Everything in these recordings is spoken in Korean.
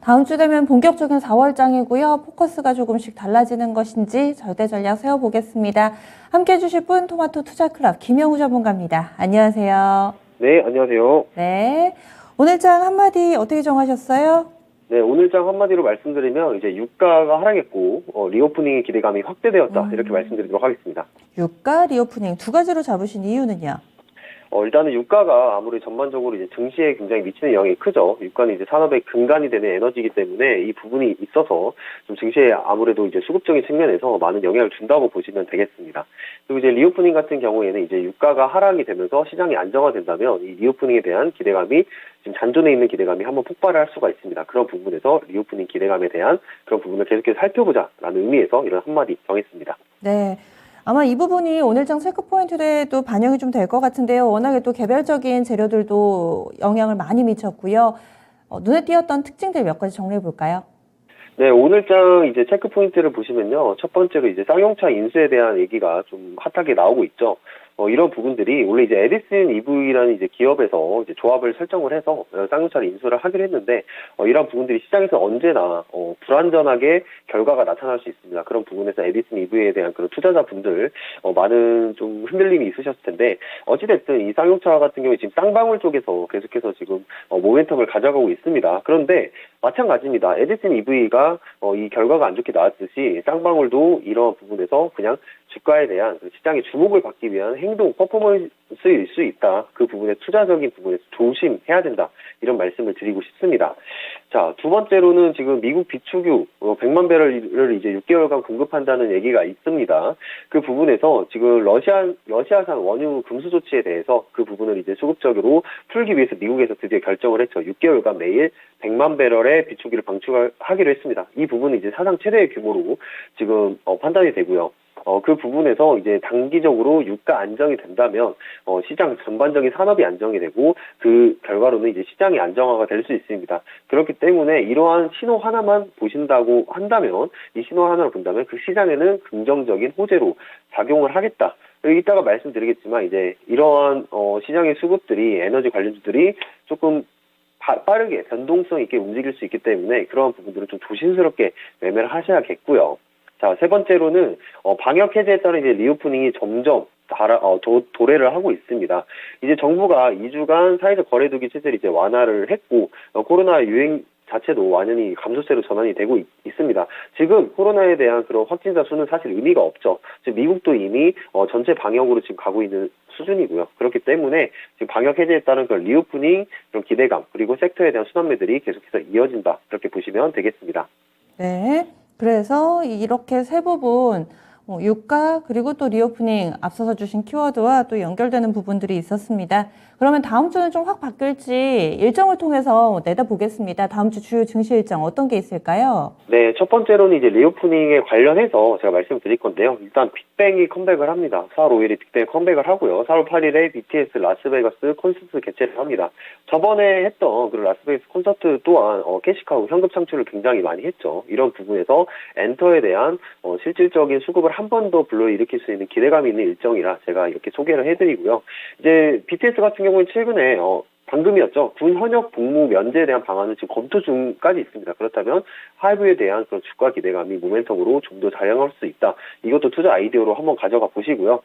다음 주 되면 본격적인 4월장이고요. 포커스가 조금씩 달라지는 것인지 절대 전략 세워보겠습니다. 함께해 주실 분 토마토 투자클럽 김영우 전문가입니다. 안녕하세요. 네, 안녕하세요. 네. 오늘장 한마디 어떻게 정하셨어요? 네, 오늘장 한마디로 말씀드리면 이제 유가가 하락했고 리오프닝의 기대감이 확대되었다 이렇게 말씀드리도록 하겠습니다. 유가, 리오프닝 두 가지로 잡으신 이유는요? 일단은 유가가 아무리 전반적으로 이제 증시에 굉장히 미치는 영향이 크죠. 유가는 이제 산업의 근간이 되는 에너지이기 때문에 이 부분이 있어서 좀 증시에 아무래도 이제 수급적인 측면에서 많은 영향을 준다고 보시면 되겠습니다. 그리고 이제 리오프닝 같은 경우에는 이제 유가가 하락이 되면서 시장이 안정화된다면 이 리오프닝에 대한 기대감이 지금 잔존해 있는 기대감이 한번 폭발을 할 수가 있습니다. 그런 부분에서 리오프닝 기대감에 대한 그런 부분을 계속해서 살펴보자라는 의미에서 이런 한마디 정했습니다. 네. 아마 이 부분이 오늘장 체크 포인트에도 반영이 좀 될 것 같은데요. 워낙에 또 개별적인 재료들도 영향을 많이 미쳤고요. 눈에 띄었던 특징들 몇 가지 정리해 볼까요? 네, 오늘장 이제 체크 포인트를 보시면요. 첫 번째로 이제 쌍용차 인수에 대한 얘기가 좀 핫하게 나오고 있죠. 이런 부분들이 원래 이제 에디슨 EV라는 이제 기업에서 이제 조합을 설정을 해서 쌍용차를 인수를 하기로 했는데 이런 부분들이 시장에서 언제나 불안전하게 결과가 나타날 수 있습니다. 그런 부분에서 에디슨 EV에 대한 그런 투자자분들 많은 좀 흔들림이 있으셨을 텐데 어찌됐든 이 쌍용차 같은 경우에 지금 쌍방울 쪽에서 계속해서 지금 모멘텀을 가져가고 있습니다. 그런데 마찬가지입니다. 에디슨 EV가 이 결과가 안 좋게 나왔듯이 쌍방울도 이런 부분에서 그냥 주가에 대한 시장의 주목을 받기 위한 행동, 퍼포먼스일 수 있다. 그 부분에 투자적인 부분에서 조심해야 된다. 이런 말씀을 드리고 싶습니다. 자, 두 번째로는 지금 미국 비축유 100만 배럴을 이제 6개월간 공급한다는 얘기가 있습니다. 그 부분에서 지금 러시아산 원유 금수 조치에 대해서 그 부분을 이제 수급적으로 풀기 위해서 미국에서 드디어 결정을 했죠. 6개월간 매일 100만 배럴의 비축유를 방출하기로 했습니다. 이 부분은 이제 사상 최대의 규모로 지금 판단이 되고요. 그 부분에서 이제 단기적으로 유가 안정이 된다면 시장 전반적인 산업이 안정이 되고 그 결과로는 이제 시장이 안정화가 될 수 있습니다. 그렇기 때문에 이러한 신호 하나만 보신다고 한다면 이 신호 하나를 본다면 그 시장에는 긍정적인 호재로 작용을 하겠다. 이따가 말씀드리겠지만 이제 이러한 시장의 수급들이 에너지 관련주들이 조금 빠르게 변동성 있게 움직일 수 있기 때문에 그러한 부분들은 좀 조심스럽게 매매를 하셔야겠고요. 자, 세 번째로는 방역 해제에 따른 이제 리오프닝이 점점 도래를 하고 있습니다. 이제 정부가 2주간 사회적 거리두기 체제를 이제 완화를 했고 코로나 유행 자체도 완연히 감소세로 전환이 되고 있습니다. 지금 코로나에 대한 그런 확진자 수는 사실 의미가 없죠. 지금 미국도 이미 전체 방역으로 지금 가고 있는 수준이고요. 그렇기 때문에 지금 방역 해제에 따른 그런 리오프닝, 그런 기대감, 그리고 섹터에 대한 순환매들이 계속해서 이어진다. 이렇게 보시면 되겠습니다. 네. 그래서 이렇게 세 부분, 유가 그리고 또 리오프닝 앞서서 주신 키워드와 또 연결되는 부분들이 있었습니다. 그러면 다음 주는 좀 확 바뀔지 일정을 통해서 내다보겠습니다. 다음 주 주요 증시 일정 어떤 게 있을까요? 네, 첫 번째로는 이제 리오프닝에 관련해서 제가 말씀드릴 건데요. 일단 빅뱅이 컴백을 합니다. 4월 5일에 빅뱅 컴백을 하고요. 4월 8일에 BTS 라스베가스 콘서트 개최를 합니다. 저번에 했던 그 라스베가스 콘서트 또한 캐시카우 현금 창출을 굉장히 많이 했죠. 이런 부분에서 엔터에 대한 실질적인 수급을 한 번 더 불러일으킬 수 있는 기대감이 있는 일정이라 제가 이렇게 소개를 해드리고요. 이제 BTS 같은 경우는 최근에 방금이었죠. 군 현역 복무 면제에 대한 방안은 지금 검토 중까지 있습니다. 그렇다면 하이브에 대한 그런 주가 기대감이 모멘텀으로 좀 더 작용할 수 있다. 이것도 투자 아이디어로 한번 가져가 보시고요.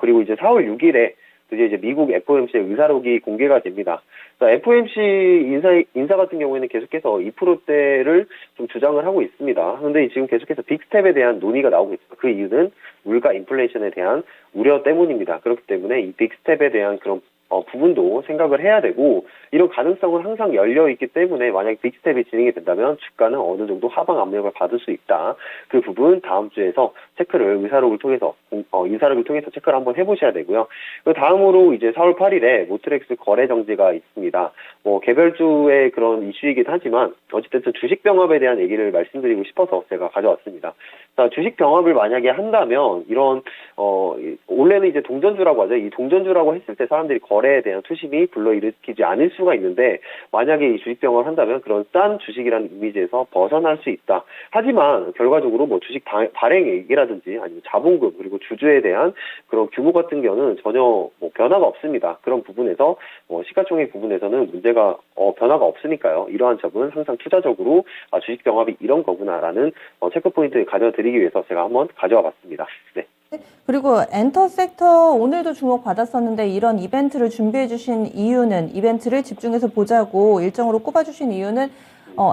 그리고 이제 4월 6일에 드디어 이제 미국 FOMC의 의사록이 공개가 됩니다. FOMC 인사 같은 경우에는 계속해서 2%대를 좀 주장을 하고 있습니다. 그런데 지금 계속해서 빅스텝에 대한 논의가 나오고 있습니다. 그 이유는 물가 인플레이션에 대한 우려 때문입니다. 그렇기 때문에 이 빅스텝에 대한 그런 부분도 생각을 해야 되고 이런 가능성은 항상 열려 있기 때문에 만약 빅스텝이 진행이 된다면 주가는 어느 정도 하방 압력을 받을 수 있다. 그 부분 다음 주에서 체크를 인사록을 통해서 체크를 한번 해보셔야 되고요. 그 다음으로 이제 4월 8일에 모트렉스 거래 정지가 있습니다. 개별주의 그런 이슈이긴 하지만 어쨌든 주식 병합에 대한 얘기를 말씀드리고 싶어서 제가 가져왔습니다. 자, 주식 병합을 만약에 한다면 이런 원래는 이제 동전주라고 하죠. 이 동전주라고 했을 때 사람들이 거래에 대한 투심이 불러일으키지 않을 수가 있는데 만약에 이 주식 병을 한다면 그런 싼 주식이라는 이미지에서 벗어날 수 있다. 하지만 결과적으로 뭐 주식 발행액이라든지 아니면 자본금 그리고 주주에 대한 그런 규모 같은 경우는 전혀 뭐 변화가 없습니다. 그런 부분에서 시가총액 부분에서는 문제가 변화가 없으니까요. 이러한 점은 항상 투자적으로 주식 병합이 이런 거구나라는 체크 포인트를 가져드리기 위해서 제가 한번 가져와 봤습니다. 네. 그리고 엔터 섹터 오늘도 주목받았었는데 이런 이벤트를 준비해 주신 이유는 이벤트를 집중해서 보자고 일정으로 꼽아주신 이유는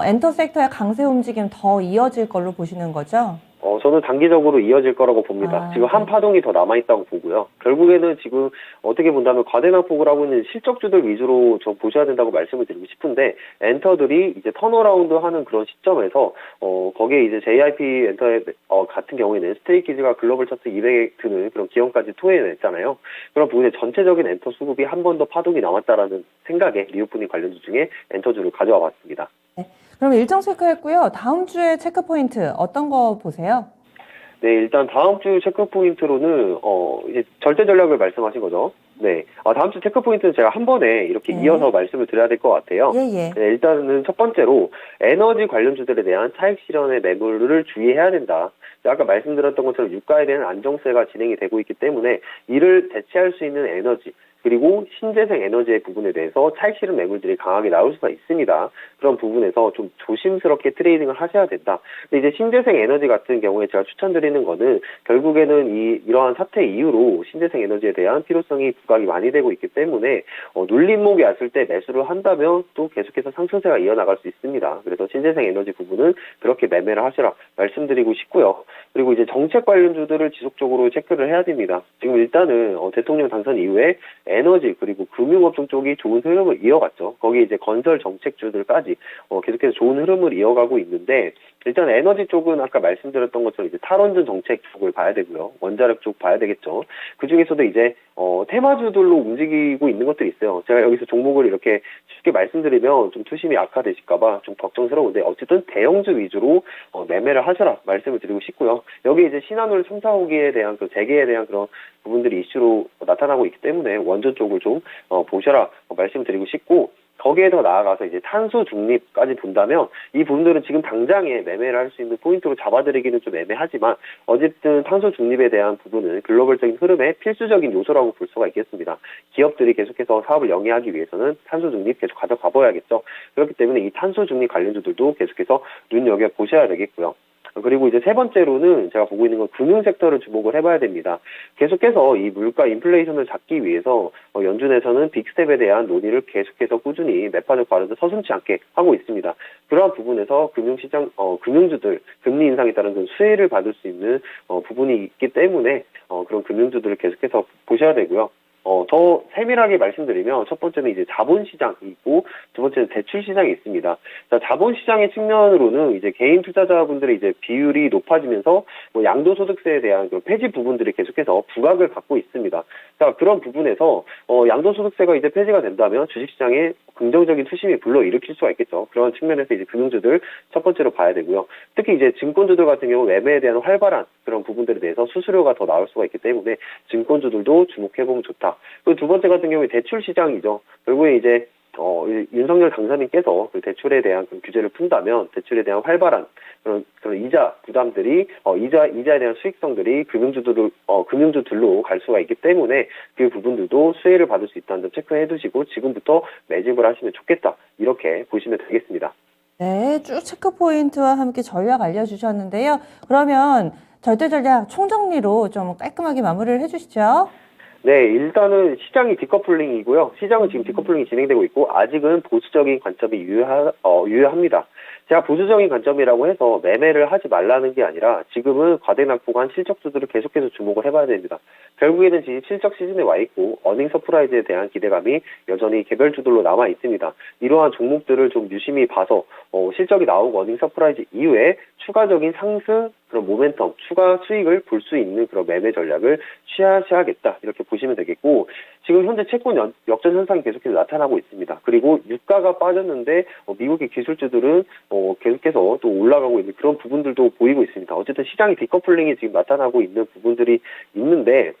엔터 섹터의 강세 움직임 더 이어질 걸로 보시는 거죠? 저는 단기적으로 이어질 거라고 봅니다. 지금 한 파동이 더 남아있다고 보고요. 결국에는 지금 어떻게 본다면 과대낙폭을 하고 있는 실적주들 위주로 좀 보셔야 된다고 말씀을 드리고 싶은데, 엔터들이 이제 턴어라운드 하는 그런 시점에서, 거기에 이제 JYP 엔터 같은 경우에는 스테이키즈가 글로벌 차트 200에 드는 그런 기업까지 토해냈잖아요. 그런 부분에 전체적인 엔터 수급이 한 번 더 파동이 남았다라는 생각에 리오프닝 관련주 중에 엔터주를 가져와 봤습니다. 네. 그럼 일정 체크했고요. 다음 주에 체크 포인트 어떤 거 보세요? 네, 일단 다음 주 체크 포인트로는 이제 절대 전략을 말씀하신 거죠. 네, 다음 주 체크 포인트는 제가 한 번에 이렇게 이어서 말씀을 드려야 될 것 같아요. 네, 일단은 첫 번째로 에너지 관련주들에 대한 차익 실현의 매물을 주의해야 된다. 아까 말씀드렸던 것처럼 유가에 대한 안정세가 진행이 되고 있기 때문에 이를 대체할 수 있는 에너지 그리고 신재생 에너지의 부분에 대해서 차익 실현 매물들이 강하게 나올 수가 있습니다. 그런 부분에서 좀 조심스럽게 트레이딩을 하셔야 된다. 근데 이제 신재생 에너지 같은 경우에 제가 추천드리는 거는 결국에는 이러한 사태 이후로 신재생 에너지에 대한 필요성이 부각이 많이 되고 있기 때문에 눌림목이 왔을 때 매수를 한다면 또 계속해서 상승세가 이어나갈 수 있습니다. 그래서 신재생 에너지 부분은 그렇게 매매를 하시라 말씀드리고 싶고요. 그리고 이제 정책 관련주들을 지속적으로 체크를 해야 됩니다. 지금 일단은 대통령 당선 이후에 에너지 그리고 금융업종 쪽이 좋은 흐름을 이어갔죠. 거기에 이제 건설 정책주들까지 계속해서 좋은 흐름을 이어가고 있는데, 일단 에너지 쪽은 아까 말씀드렸던 것처럼 이제 탈원전 정책 쪽을 봐야 되고요. 원자력 쪽 봐야 되겠죠. 그 중에서도 이제 테마주들로 움직이고 있는 것들이 있어요. 제가 여기서 종목을 이렇게 쉽게 말씀드리면 좀 투심이 악화되실까봐 좀 걱정스러운데, 어쨌든 대형주 위주로 매매를 하셔라 말씀을 드리고 싶고요. 여기 이제 신한울 3, 4호기에 대한 그 재개에 대한 그런 부분들이 이슈로 나타나고 있기 때문에 원전 쪽을 좀 보셔라 말씀드리고 싶고, 거기에 더 나아가서 이제 탄소 중립까지 본다면 이 부분들은 지금 당장에 매매를 할 수 있는 포인트로 잡아드리기는 좀 애매하지만 어쨌든 탄소 중립에 대한 부분은 글로벌적인 흐름의 필수적인 요소라고 볼 수가 있겠습니다. 기업들이 계속해서 사업을 영위하기 위해서는 탄소 중립 계속 가져가 봐야겠죠. 그렇기 때문에 이 탄소 중립 관련주들도 계속해서 눈여겨 보셔야 되겠고요. 그리고 이제 세 번째로는 제가 보고 있는 건 금융 섹터를 주목을 해봐야 됩니다. 계속해서 이 물가 인플레이션을 잡기 위해서 연준에서는 빅스텝에 대한 논의를 계속해서 꾸준히 매파적 발언을 서슴지 않게 하고 있습니다. 그러한 부분에서 금융시장, 금융주들 금리 인상에 따른 그 수혜를 받을 수 있는 부분이 있기 때문에 그런 금융주들을 계속해서 보셔야 되고요. 더 세밀하게 말씀드리면 첫 번째는 이제 자본시장이 있고 두 번째는 대출시장이 있습니다. 자, 자본시장의 측면으로는 이제 개인 투자자분들의 이제 비율이 높아지면서 양도소득세에 대한 그 폐지 부분들이 계속해서 부각을 갖고 있습니다. 자, 그런 부분에서 양도소득세가 이제 폐지가 된다면 주식시장에 긍정적인 투심이 불러일으킬 수가 있겠죠. 그런 측면에서 이제 금융주들 첫 번째로 봐야 되고요. 특히 이제 증권주들 같은 경우 매매에 대한 활발한 그런 부분들에 대해서 수수료가 더 나올 수가 있기 때문에 증권주들도 주목해보면 좋다. 그리고 두 번째 같은 경우에 대출 시장이죠. 결국에 이제 윤석열 당선인께서 그 대출에 대한 그 규제를 푼다면 대출에 대한 활발한 그런 이자 부담들이 이자에 대한 수익성들이 금융주들로 갈 수가 있기 때문에 그 부분들도 수혜를 받을 수 있다는 점 체크해 두시고 지금부터 매집을 하시면 좋겠다. 이렇게 보시면 되겠습니다. 네, 쭉 체크 포인트와 함께 전략 알려주셨는데요. 그러면 절대 전략 총정리로 좀 깔끔하게 마무리를 해주시죠. 네, 일단은 시장이 디커플링이고요. 시장은 지금 디커플링이 진행되고 있고 아직은 보수적인 관점이 유효합니다. 제가 보수적인 관점이라고 해서 매매를 하지 말라는 게 아니라 지금은 과대낙폭한 실적주들을 계속해서 주목을 해봐야 됩니다. 결국에는 지금 실적 시즌에 와 있고 어닝 서프라이즈에 대한 기대감이 여전히 개별주들로 남아 있습니다. 이러한 종목들을 좀 유심히 봐서 실적이 나오고 어닝 서프라이즈 이후에 추가적인 상승 그런 모멘텀, 추가 수익을 볼 수 있는 그런 매매 전략을 취하셔야겠다. 이렇게 보시면 되겠고, 지금 현재 채권 역전 현상이 계속해서 나타나고 있습니다. 그리고 유가가 빠졌는데 미국의 기술주들은 계속해서 또 올라가고 있는 그런 부분들도 보이고 있습니다. 어쨌든 시장이 디커플링이 지금 나타나고 있는 부분들이 있는데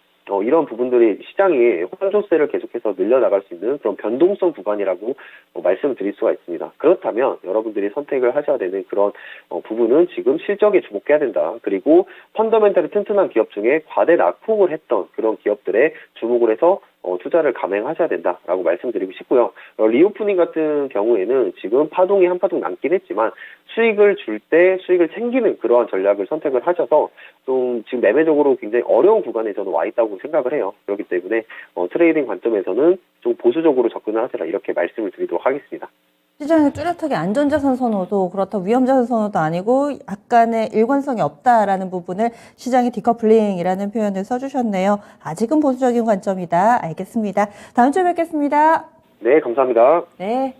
이런 부분들이 시장이 환조세를 계속해서 늘려나갈 수 있는 그런 변동성 구간이라고 말씀을 드릴 수가 있습니다. 그렇다면 여러분들이 선택을 하셔야 되는 그런 부분은 지금 실적에 주목해야 된다. 그리고 펀더멘털이 튼튼한 기업 중에 과대 낙폭을 했던 그런 기업들에 주목을 해서 투자를 감행하셔야 된다라고 말씀드리고 싶고요. 리오프닝 같은 경우에는 지금 파동이 한 파동 남긴 했지만 수익을 줄 때 수익을 챙기는 그러한 전략을 선택을 하셔서 좀 지금 매매적으로 굉장히 어려운 구간에 저는 와 있다고 생각을 해요. 그렇기 때문에 트레이딩 관점에서는 좀 보수적으로 접근을 하시라 이렇게 말씀을 드리도록 하겠습니다. 시장의 뚜렷하게 안전자산 선호도 그렇다고 위험자산 선호도 아니고 약간의 일관성이 없다라는 부분을 시장의 디커플링이라는 표현을 써주셨네요. 아직은 보수적인 관점이다. 알겠습니다. 다음 주에 뵙겠습니다. 네, 감사합니다. 네.